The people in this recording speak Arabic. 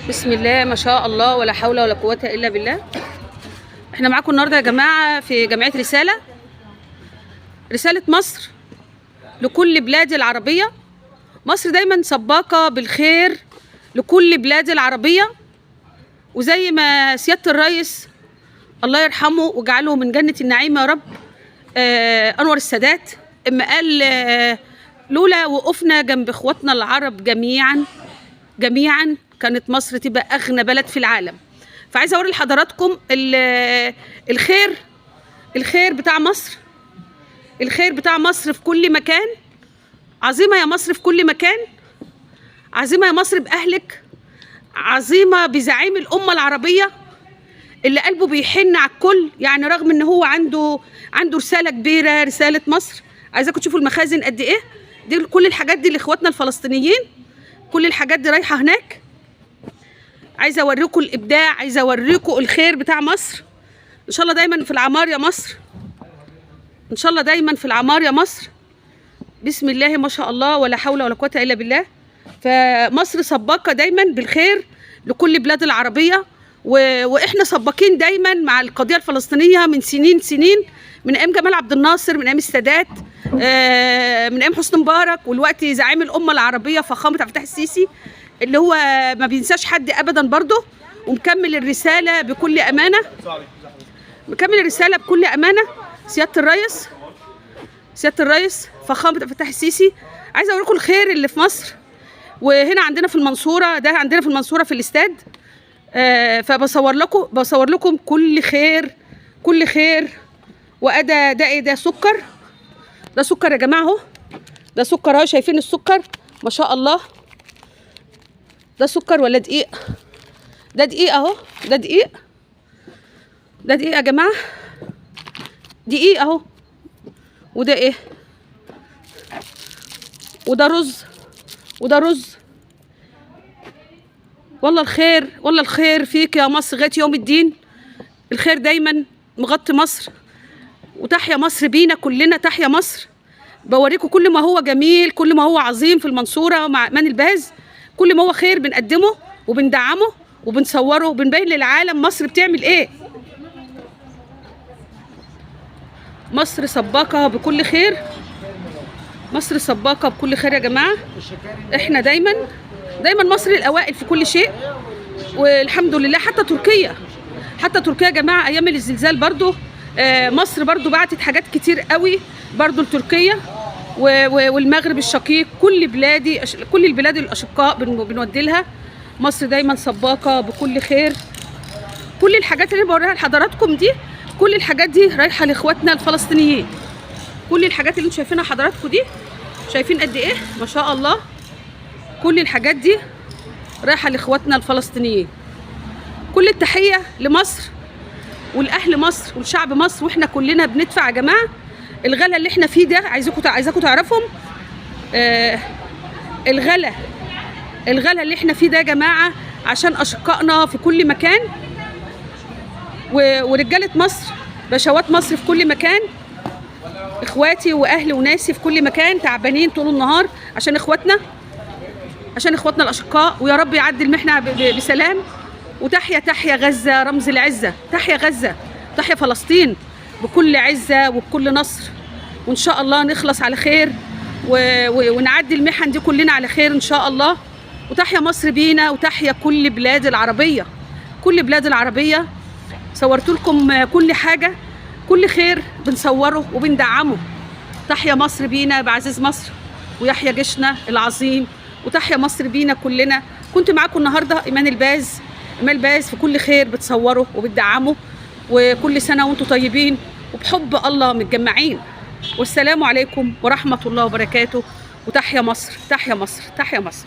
بسم الله ما شاء الله ولا حول ولا قوة إلا بالله. احنا معاكم النهارده يا جماعة في جمعية رسالة مصر لكل بلاد العربية. مصر دايما سباقة بالخير لكل بلاد العربية، وزي ما سيادة الرئيس الله يرحمه وجعله من جنة النعيم يا رب أنور السادات اما قال لولا وقفنا جنب اخواتنا العرب جميعا كانت مصر تبقى أغنى بلد في العالم. فعايزة أوري لحضراتكم الخير بتاع مصر، الخير بتاع مصر في كل مكان. عظيمة يا مصر في كل مكان، عظيمة يا مصر بأهلك، عظيمة بزعيم الأمة العربية اللي قلبه بيحن على الكل. يعني رغم ان هو عنده رسالة كبيرة، رسالة مصر. عايزاكم تشوفوا المخازن قد ايه دي، كل الحاجات دي لاخواتنا الفلسطينيين، كل الحاجات دي رايحة هناك. عايزة اوريكم الابداع، عايزة اوريكم الخير بتاع مصر. ان شاء الله دايما في العمار يا مصر، ان شاء الله دايما في العمار يا مصر. بسم الله ما شاء الله ولا حول ولا قوة الا بالله. فمصر سباقة دايما بالخير لكل بلاد العربية، واحنا سباقين دايما مع القضية الفلسطينية من سنين، من ايام جمال عبد الناصر، من ايام السادات، من ايام حسني مبارك، والوقت زعيم الأمة العربية فخامة عبد الفتاح السيسي اللي هو ما بينساش حد ابدا برضه، ومكمل الرسالة بكل امانة، مكمل الرسالة بكل امانة. سيادة الرئيس فخامة عبد الفتاح السيسي. عايزة اوريكم الخير اللي في مصر. وهنا عندنا في المنصورة، ده عندنا في المنصورة في الاستاد. فبصور لكم كل خير. وأدا ده ايه؟ ده سكر، ده سكر يا جماعة اهو، ده سكر اهو، شايفين السكر ما شاء الله. ده سكر ولا دقيق؟ ده دقيق اهو، ده دقيق يا جماعة، دقيق اهو. وده ايه؟ وده رز. والله الخير فيك يا مصر لغاية يوم الدين. الخير دايما مغطي مصر، وتحيا مصر بينا كلنا، تحيا مصر. بوريكم كل ما هو جميل، كل ما هو عظيم في المنصورة مع امان الباز، كل ما هو خير بنقدمه وبندعمه وبنصوره وبنبين للعالم مصر بتعمل ايه. مصر سباقة بكل خير، مصر سباقة بكل خير يا جماعة. احنا دايما مصر الأوائل في كل شيء، والحمد لله. حتى تركيا يا جماعة أيام الزلزال برضو مصر برضو بعتت حاجات كتير قوي برضو لتركيا والمغرب الشقيق، كل البلاد الأشقاء بنودي لها. مصر دايما سباقة بكل خير. كل الحاجات اللي بوريها لحضراتكم دي، كل الحاجات دي رايحة لإخواتنا الفلسطينيين. كل الحاجات اللي انتم شايفينها حضراتكم دي، شايفين قد ايه ما شاء الله. كل الحاجات دي رايحة لإخواتنا الفلسطينيين. كل التحية لمصر والأهل مصر والشعب مصر، واحنا كلنا بندفع يا جماعة. الغلا اللي احنا فيه ده عايزاكم تعرفهم، الغلا اللي احنا فيه ده يا جماعة عشان أشقائنا في كل مكان، ورجالة مصر، بشوات مصر في كل مكان، اخواتي واهلي وناسي في كل مكان تعبانين طول النهار عشان اخواتنا الاشقاء. ويا رب يعدي المحنه بسلام. وتحيا غزه رمز العزه، تحيا غزه، تحيا فلسطين بكل عزه وبكل نصر. وان شاء الله نخلص على خير ونعدي المحن دي كلنا على خير ان شاء الله. وتحيا مصر بينا، وتحيا كل بلاد العربيه، كل بلاد العربيه. صورت لكم كل حاجه، كل خير بنصوره وبندعمه. تحيا مصر بينا بعزيز مصر، ويحيا جيشنا العظيم، وتحيا مصر بينا كلنا. كنت معاكم النهارده ايمان الباز في كل خير بتصوره وبتدعمه. وكل سنه وانتم طيبين وبحب الله متجمعين. والسلام عليكم ورحمه الله وبركاته. وتحيا مصر، تحيا مصر، تحيا مصر.